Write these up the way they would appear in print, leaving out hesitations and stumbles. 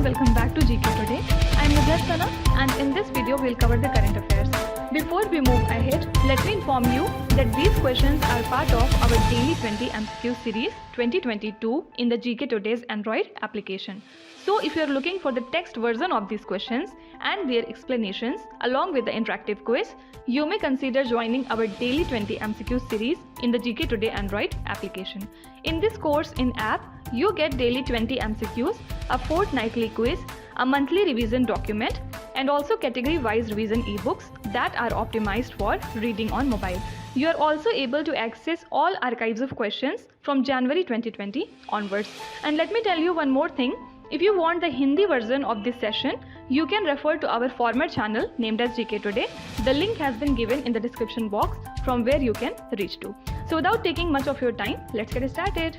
and welcome back to GK Today. I am Sana and in this video we'll cover the current affairs. Before we move ahead, let me inform you that these questions are part of our daily 20 MCQ series 2022 in the GK Today's Android application. So if you are looking for the text version of these questions and their explanations along with the interactive quiz, you may consider joining our daily 20 MCQ series in the GK Today Android application. In this course in app, you get daily 20 MCQs, a fortnightly quiz, a monthly revision document, and also category-wise revision e-books that are optimized for reading on mobile. You are also able to access all archives of questions from January 2020 onwards. And let me tell you one more thing. If you want the Hindi version of this session, you can refer to our former channel named as GK Today. The link has been given in the description box from where you can reach to. So without taking much of your time, let's get started.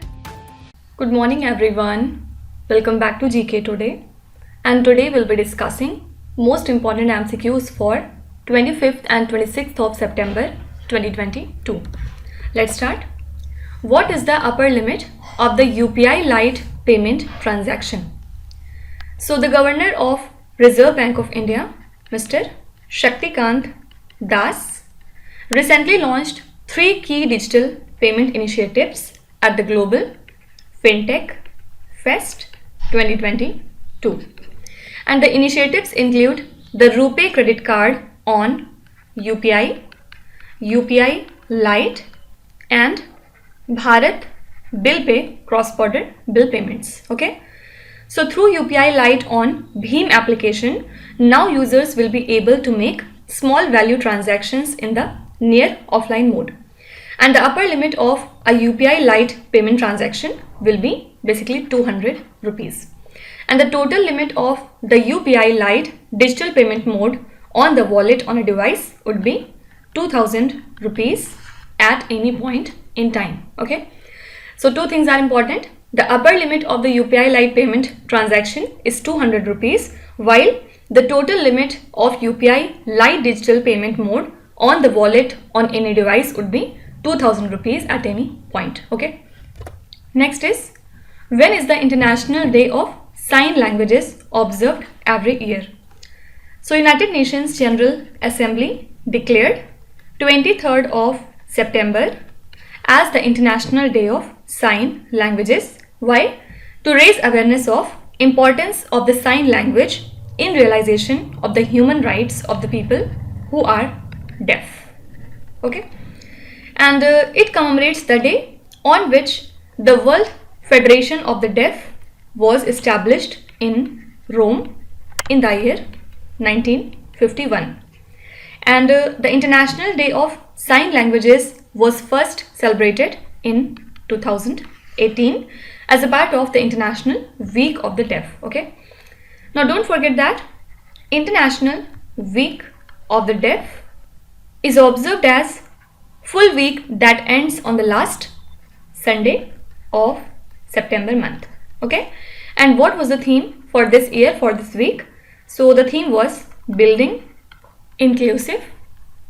Good morning everyone. Welcome back to GK Today. And today we'll be discussing most important MCQs for 25th and 26th of September 2022. Let's start. What is the upper limit of the UPI Lite payment transaction? So the Governor of Reserve Bank of India, Mr. Shaktikant Das, recently launched 3 key digital payment initiatives at the Global FinTech Fest 2022. And the initiatives include the RuPay credit card on UPI, UPI Lite, and Bharat Bill Pay cross-border bill payments. Okay. So through UPI Lite on Bheem application, now users will be able to make small value transactions in the near offline mode. And the upper limit of a UPI Lite payment transaction will be basically 200 rupees. And the total limit of the UPI Lite digital payment mode on the wallet on a device would be 2000 rupees at any point in time. Okay. So 2 things are important. The upper limit of the UPI Lite payment transaction is 200 rupees, while the total limit of UPI Lite digital payment mode on the wallet on any device would be 2000 rupees at any point. Okay. Next is, when is the International Day of Sign Languages observed every year? So United Nations General Assembly declared 23rd of September as the International Day of Sign Languages. Why? To raise awareness of importance of the sign language in realization of the human rights of the people who are deaf. Okay. And it commemorates the day on which the World Federation of the Deaf was established in Rome in the year 1951. And the International Day of Sign Languages was first celebrated in 2018 as a part of the International Week of the Deaf. Okay. Now don't forget that International Week of the Deaf is observed as full week that ends on the last Sunday of September month. Okay. And what was the theme for this year, for this week? So the theme was building inclusive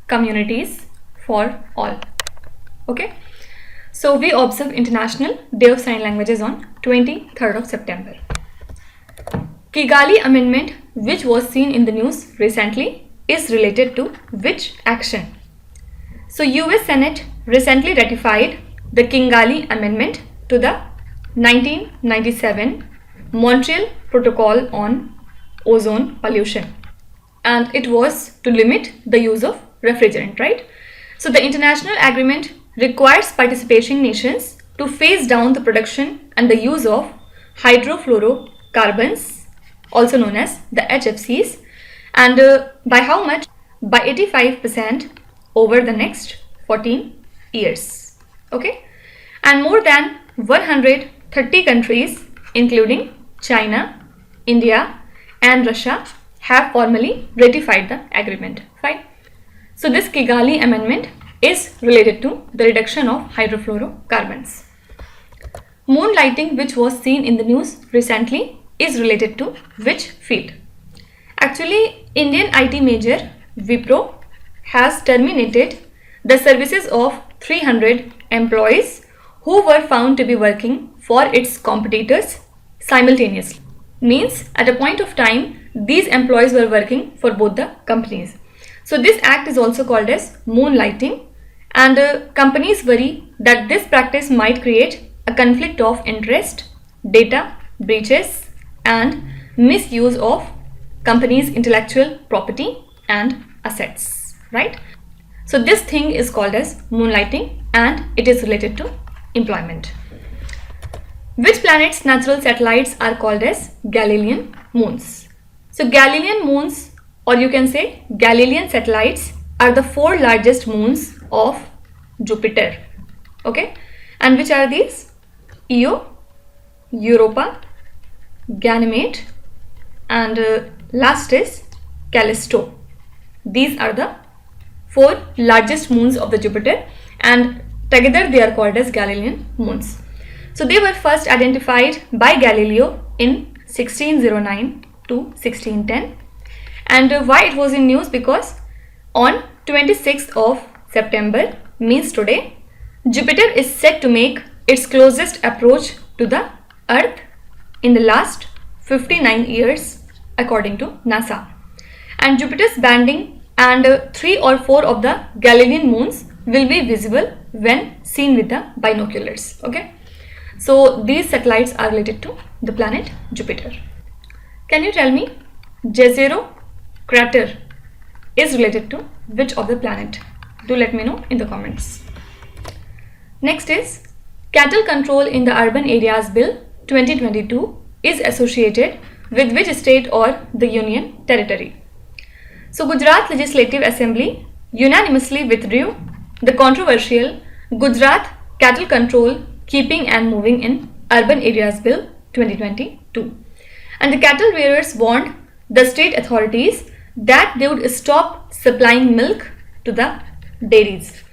communities for all. Okay. So we observe International Day of Sign Languages on 23rd of September. Kigali Amendment, which was seen in the news recently, is related to which action? So US Senate recently ratified the Kigali Amendment to the 1997 Montreal Protocol on ozone pollution, and it was to limit the use of refrigerant, right? So the international agreement requires participating nations to phase down the production and the use of hydrofluorocarbons, also known as the HFCs, and by how much? By 85% over the next 14 years. Okay. And more than 130 countries including China, India and Russia have formally ratified the agreement. Fine. So this Kigali Amendment is related to the reduction of hydrofluorocarbons. Moonlighting, which was seen in the news recently, is related to which field? Actually, Indian IT major Wipro has terminated the services of 300 employees who were found to be working for its competitors simultaneously. means at a point of time these employees were working for both the companies. So this act is also called as moonlighting, and companies worry that this practice might create a conflict of interest, data breaches, and misuse of companies' intellectual property and assets, right? So this thing is called as moonlighting, and it is related to employment. Which planet's natural satellites are called as Galilean Moons? So Galilean Moons, or you can say Galilean satellites, are the 4 largest moons of Jupiter. Okay, and which are these? Io, Europa, Ganymede, and last is Callisto. These are the 4 largest moons of the Jupiter, and together they are called as Galilean Moons. So they were first identified by Galileo in 1609 to 1610. And why it was in news? Because on 26th of September, means today, Jupiter is set to make its closest approach to the Earth in the last 59 years according to NASA. And Jupiter's banding and 3 or 4 of the Galilean moons will be visible when seen with the binoculars. Okay, so these satellites are related to the planet Jupiter. Can you tell me Jezero crater is related to which of the planet? Do let me know in the comments. Next is Cattle Control in the Urban Areas Bill 2022 is associated with which state or the Union Territory? So Gujarat Legislative Assembly unanimously withdrew the controversial Gujarat Cattle Control, Keeping and Moving in Urban Areas Bill 2022. And the cattle rearers warned the state authorities that they would stop supplying milk to the dairies.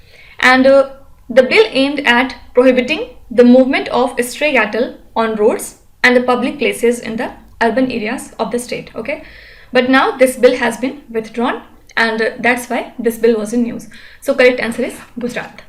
And the bill aimed at prohibiting the movement of stray cattle on roads and the public places in the urban areas of the state. Okay, but now this bill has been withdrawn, and that's why this bill was in news. So correct answer is Gujarat.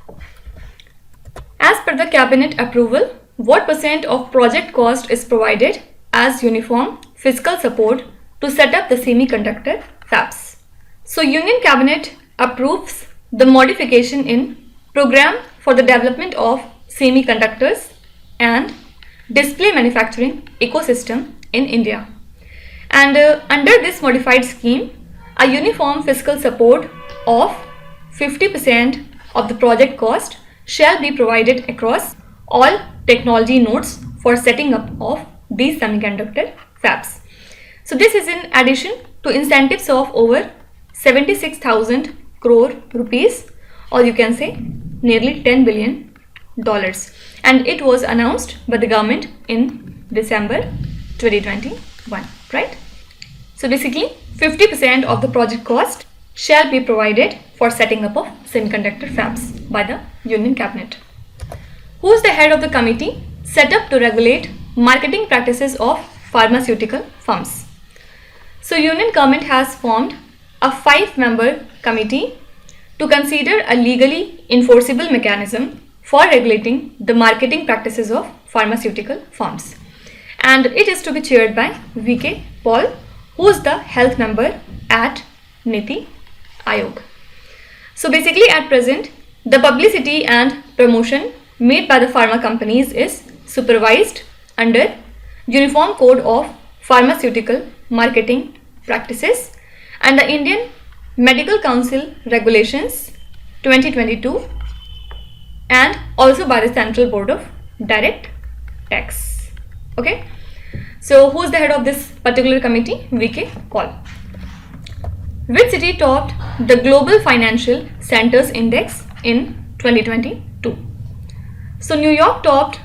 As per the cabinet approval, what % of project cost is provided as uniform fiscal support to set up the semiconductor fabs? So Union Cabinet approves the modification in Program for the Development of Semiconductors and Display Manufacturing Ecosystem in India. And under this modified scheme, a uniform fiscal support of 50% of the project cost shall be provided across all technology nodes for setting up of these semiconductor fabs. So this is in addition to incentives of over 76,000 crore rupees, or you can say nearly $10 billion, and it was announced by the government in December 2021, right? So basically 50% of the project cost shall be provided for setting up of semiconductor fabs by the Union Cabinet. Who is the head of the committee set up to regulate marketing practices of pharmaceutical firms? So Union Government has formed a 5-member committee to consider a legally enforceable mechanism for regulating the marketing practices of pharmaceutical firms, and it is to be chaired by VK Paul, who is the health member at Niti Aayog. So basically at present, the publicity and promotion made by the pharma companies is supervised under Uniform Code of Pharmaceutical Marketing Practices and the Indian Medical Council Regulations 2022, and also by the Central Board of Direct Tax. Okay, so who is the head of this particular committee? VK Paul. Which city topped the Global Financial Centers Index in 2022? So New York topped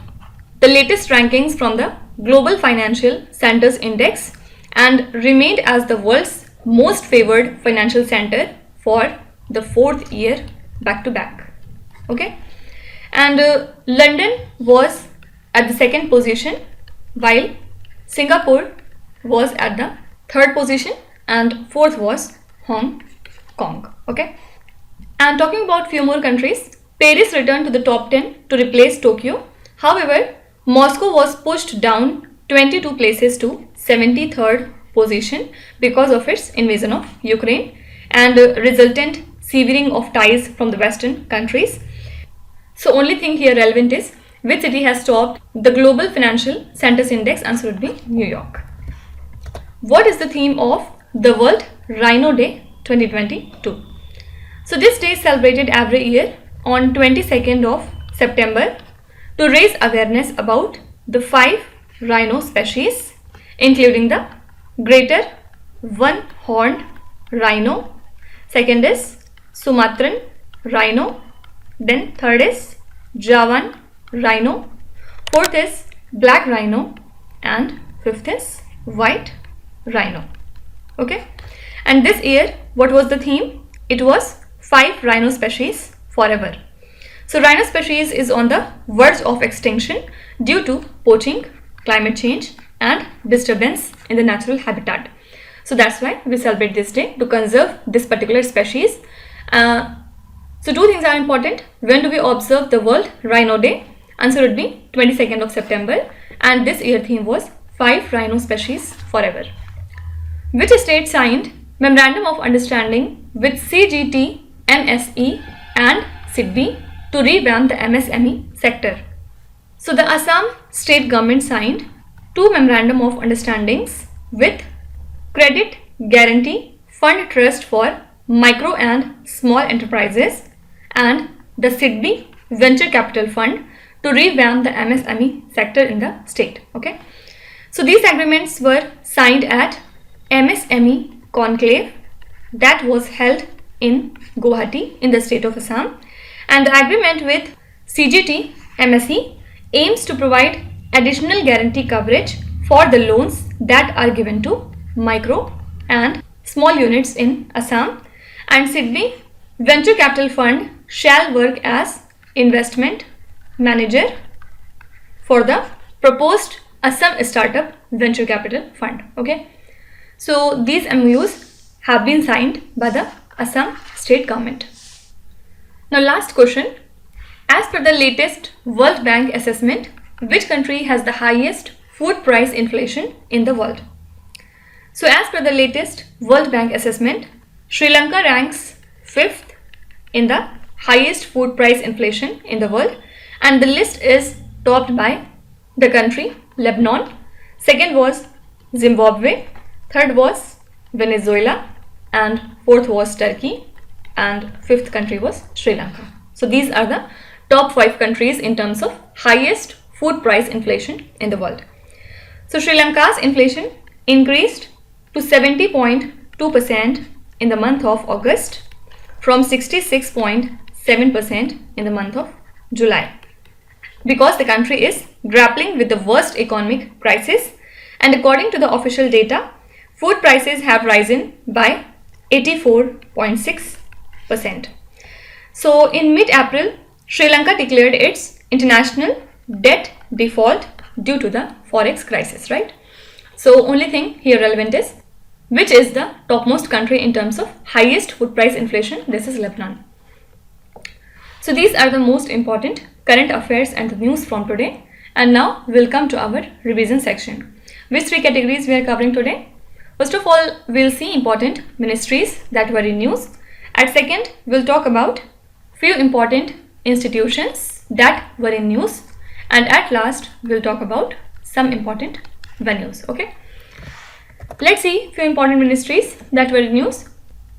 the latest rankings from the Global Financial Centers Index and remained as the world's most favored financial center for the 4th year back to back. Okay, and London was at the 2nd position, while Singapore was at the 3rd position, and 4th was Hong Kong. Okay, and talking about few more countries, Paris returned to the top 10 to replace Tokyo. However, Moscow was pushed down 22 places to 73rd position because of its invasion of Ukraine and resultant severing of ties from the Western countries. So only thing here relevant is which city has topped the Global Financial Centers Index. Answer would be New York. What is the theme of the World Rhino Day 2022? So this day is celebrated every year on 22nd of September to raise awareness about the 5 rhino species, including the greater one-horned rhino, second is Sumatran rhino, then third is Javan rhino, fourth is black rhino, and fifth is white rhino. Okay, and this year what was the theme? It was 5 rhino species forever. So rhino species is on the verge of extinction due to poaching, climate change and disturbance in the natural habitat. So that's why we celebrate this day to conserve this particular species. So 2 things are important. When do we observe the World Rhino Day? Answer would be 22nd of September, and this year theme was 5 rhino species forever. Which state signed Memorandum of Understanding with CGTMSE and SIDBI to revamp the MSME sector? So the Assam state government signed 2 Memorandum of Understandings with Credit Guarantee Fund Trust for Micro and Small Enterprises and the SIDBI Venture Capital Fund to revamp the MSME sector in the state. Okay, so these agreements were signed at MSME conclave that was held in Guwahati in the state of Assam, and the agreement with CGTMSE aims to provide additional guarantee coverage for the loans that are given to micro and small units in Assam, and SIDBI Venture Capital Fund shall work as investment manager for the proposed Assam Startup Venture Capital Fund. Okay, so these MOUs have been signed by the Assam state government. Now last question. As per the latest World Bank assessment, which country has the highest food price inflation in the world? So as per the latest World Bank assessment, Sri Lanka ranks 5th in the highest food price inflation in the world, and the list is topped by the country Lebanon, second was Zimbabwe, third was Venezuela, and fourth was Turkey, and fifth country was Sri Lanka. So these are the top 5 countries in terms of highest food price inflation in the world. So Sri Lanka's inflation increased to 70.2% in the month of August from 66.7% in the month of July, because the country is grappling with the worst economic crisis, and according to the official data, food prices have risen by 84.6%. So in mid-April, Sri Lanka declared its international debt default due to the forex crisis, right? So only thing here relevant is which is the topmost country in terms of highest food price inflation. This is Lebanon. So these are the most important current affairs and the news from today. And now we'll come to our revision section. Which 3 categories we are covering today? First of all, we'll see important ministries that were in news. At second, we'll talk about few important institutions that were in news. And at last, we'll talk about some important venues. Okay. Let's see few important ministries that were in news.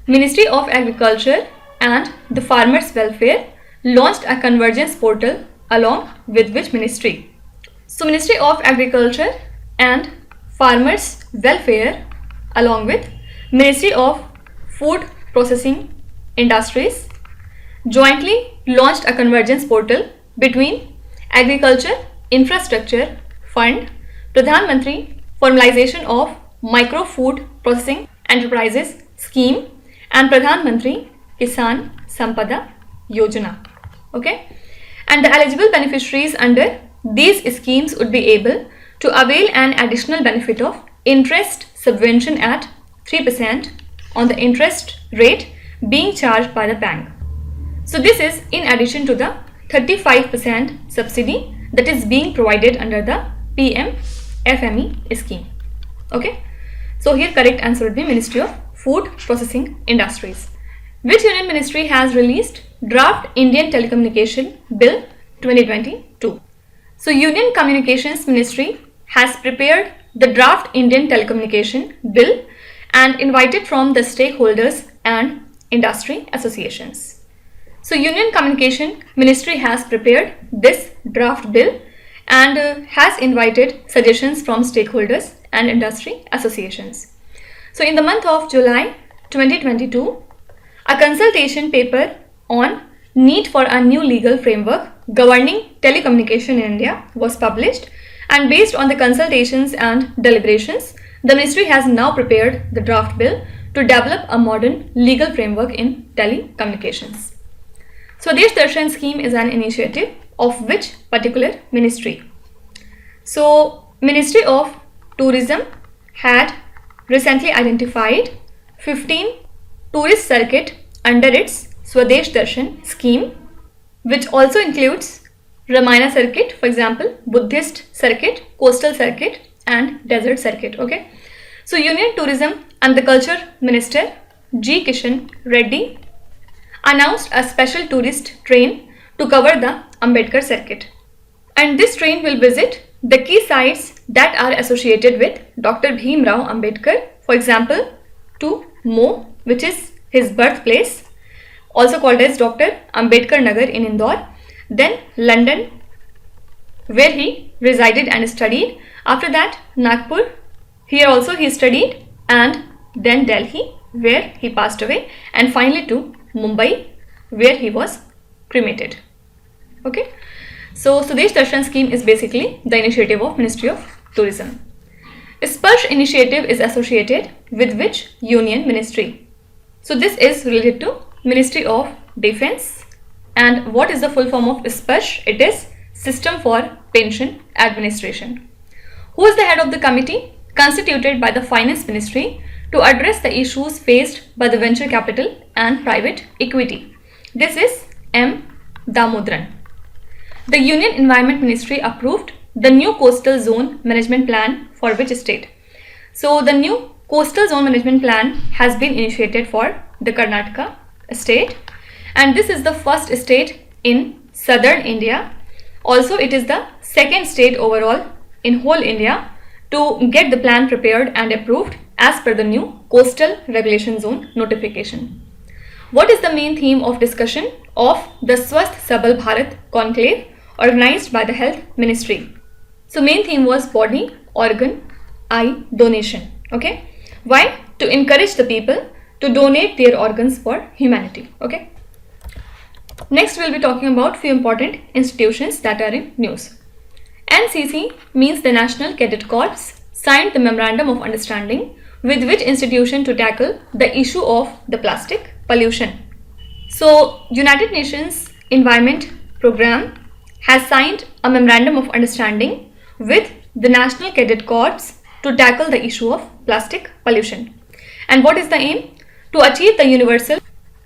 Ministry of Agriculture and the Farmers Welfare launched a convergence portal along with which ministry? So Ministry of Agriculture and Farmers Welfare along with Ministry of Food Processing Industries jointly launched a convergence portal between Agriculture Infrastructure Fund, Pradhan Mantri Formalization of Micro Food Processing Enterprises Scheme, and Pradhan Mantri Kisan Sampada Yojana. Okay, and the eligible beneficiaries under these schemes would be able to avail an additional benefit of interest subvention at 3% on the interest rate being charged by the bank. So this is in addition to the 35% subsidy that is being provided under the PM FME scheme. Okay. So here correct answer would be Ministry of Food Processing Industries. Which union ministry has released Draft Indian Telecommunication Bill 2022? So Union Communications Ministry has prepared the Draft Indian Telecommunication Bill and invited from the stakeholders and industry associations. So Union Communication Ministry has prepared this draft bill and has invited suggestions from stakeholders and industry associations. So in the month of July 2022, a consultation paper on need for a new legal framework governing telecommunication in India was published, and based on the consultations and deliberations, the ministry has now prepared the draft bill to develop a modern legal framework in telecommunications. Swadesh Darshan scheme is an initiative of which particular ministry? So Ministry of Tourism had recently identified 15 tourist circuit under its Swadesh Darshan scheme, which also includes Ramayana circuit, for example, Buddhist circuit, coastal circuit and desert circuit. Okay. So Union Tourism and the Culture Minister G. Kishan Reddy announced a special tourist train to cover the Ambedkar circuit. And this train will visit the key sites that are associated with Dr. Bhim Rao Ambedkar, for example, to Mo, which is his birthplace, also called as Dr. Ambedkar Nagar in Indore, then London, where he resided and studied. After that, Nagpur, here also he studied, and then Delhi, where he passed away, and finally to Mumbai, where he was cremated. Okay. So Swadesh Darshan scheme is basically the initiative of Ministry of Tourism. Sparsh initiative is associated with which union ministry? So this is related to Ministry of Defense. And what is the full form of Sparsh? It is System for Pension Administration. Who is the head of the committee constituted by the Finance Ministry to address the issues faced by the venture capital and private equity? This is M. Damodran. The Union Environment Ministry approved the new Coastal Zone Management Plan for which state? So the new Coastal Zone Management Plan has been initiated for the Karnataka state, and this is the first state in southern India. Also, it is the second state overall in whole India to get the plan prepared and approved as per the new Coastal Regulation Zone notification. What is the main theme of discussion of the Swasth Sabal Bharat conclave organized by the Health Ministry? So main theme was body, organ, eye donation. Okay. Why? To encourage the people to donate their organs for humanity. Okay. Next we'll be talking about few important institutions that are in news. NCC means the National Cadet Corps signed the Memorandum of Understanding with which institution to tackle the issue of the plastic pollution. So United Nations Environment Program has signed a Memorandum of Understanding with the National Cadet Corps to tackle the issue of plastic pollution. And what is the aim? To achieve the universal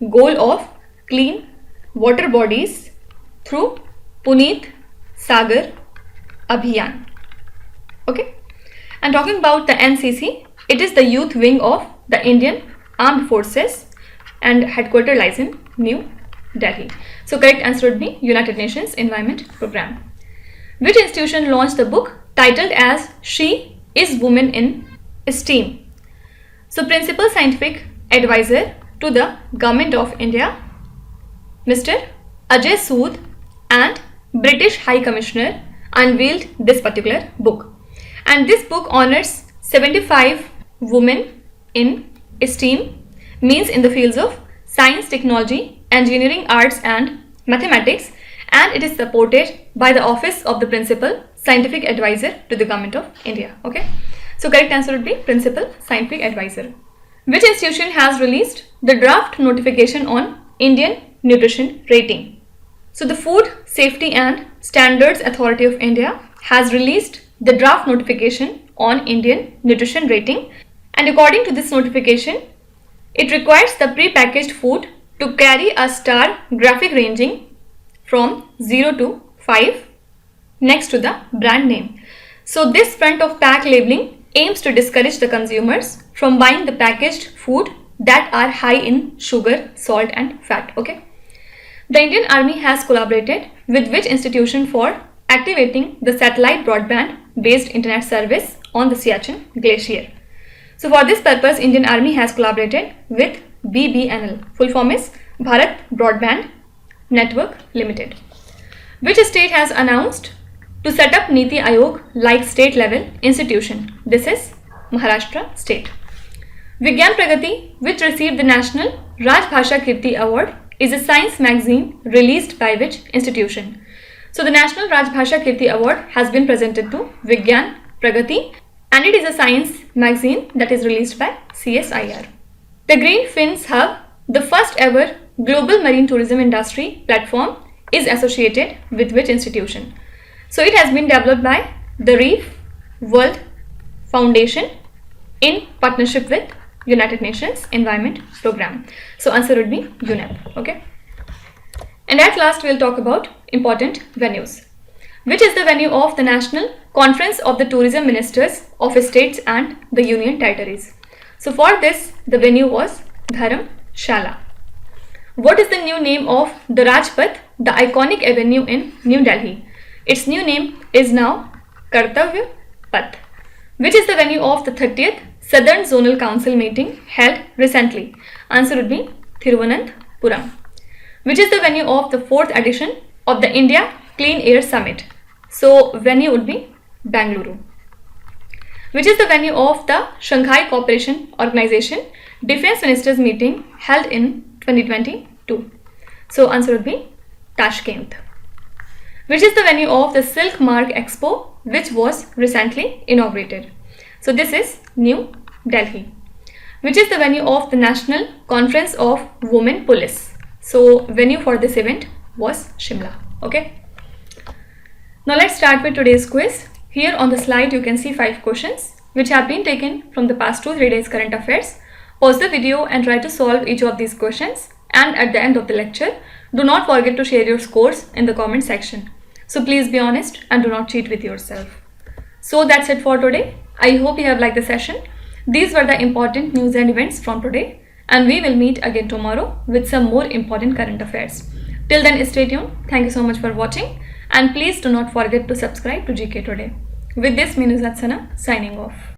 goal of clean water bodies through Puneet Sagar Abhiyan. Okay. And talking about the NCC, it is the youth wing of the Indian Armed Forces and headquarters lies in New Delhi. So correct answer would be United Nations Environment Program. Which institution launched the book titled as She is Woman in STEAM? So Principal Scientific Advisor to the Government of India, Mr. Ajay Sood, and British High Commissioner unveiled this particular book. And this book honors 75 women in STEAM, means in the fields of science, technology, engineering, arts and mathematics, and it is supported by the Office of the Principal Scientific Advisor to the Government of India. Okay. So correct answer would be Principal Scientific Advisor. Which institution has released the draft notification on Indian nutrition rating? So the Food Safety and Standards Authority of India has released the draft notification on Indian nutrition rating, and according to this notification, it requires the pre-packaged food to carry a star graphic ranging from 0 to 5 next to the brand name. So this front of pack labeling aims to discourage the consumers from buying the packaged food that are high in sugar, salt and fat. Okay. The Indian Army has collaborated with which institution for activating the satellite broadband based internet service on the Siachen Glacier? So for this purpose, Indian Army has collaborated with BBNL. Full form is Bharat Broadband Network Limited. Which state has announced to set up Niti Aayog like state level institution? This is Maharashtra state. Vigyan Pragati, which received the National Rajbhasha Kirti Award, is a science magazine released by which institution? So the National Rajbhasha Kirti Award has been presented to Vigyan Pragati and it is a science magazine that is released by CSIR. The Green Fins Hub, the first ever global marine tourism industry platform, is associated with which institution? So it has been developed by the Reef World Foundation in partnership with United Nations Environment Program. So answer would be UNEP. Okay. And at last we'll talk about important venues. Which is the venue of the National Conference of the Tourism Ministers of States and the Union Territories? So for this, the venue was Dharamshala. What is the new name of the Rajpath, the iconic avenue in New Delhi? Its new name is now Kartavya Path. Which is the venue of the 30th Southern Zonal Council meeting held recently? Answer would be Thiruvananthapuram. Which is the venue of the 4th edition of the India Clean Air Summit? So venue would be Bangalore. Which is the venue of the Shanghai Cooperation Organization Defense Ministers meeting held in 2022? So answer would be Tashkent. Which is the venue of the Silk Mark Expo, which was recently inaugurated? So this is New Delhi. Which is the venue of the National Conference of Women Police? So venue for this event was Shimla. Okay. Now let's start with today's quiz. Here on the slide you can see 5 questions which have been taken from the past 2-3 days current affairs. Pause the video and try to solve each of these questions, and at the end of the lecture do not forget to share your scores in the comment section. So please be honest and do not cheat with yourself. So that's it for today. I hope you have liked the session. These were the important news and events from today, and we will meet again tomorrow with some more important current affairs. Till then, stay tuned. Thank you so much for watching, and please do not forget to subscribe to GK Today. With this, Minu Zatsana signing off.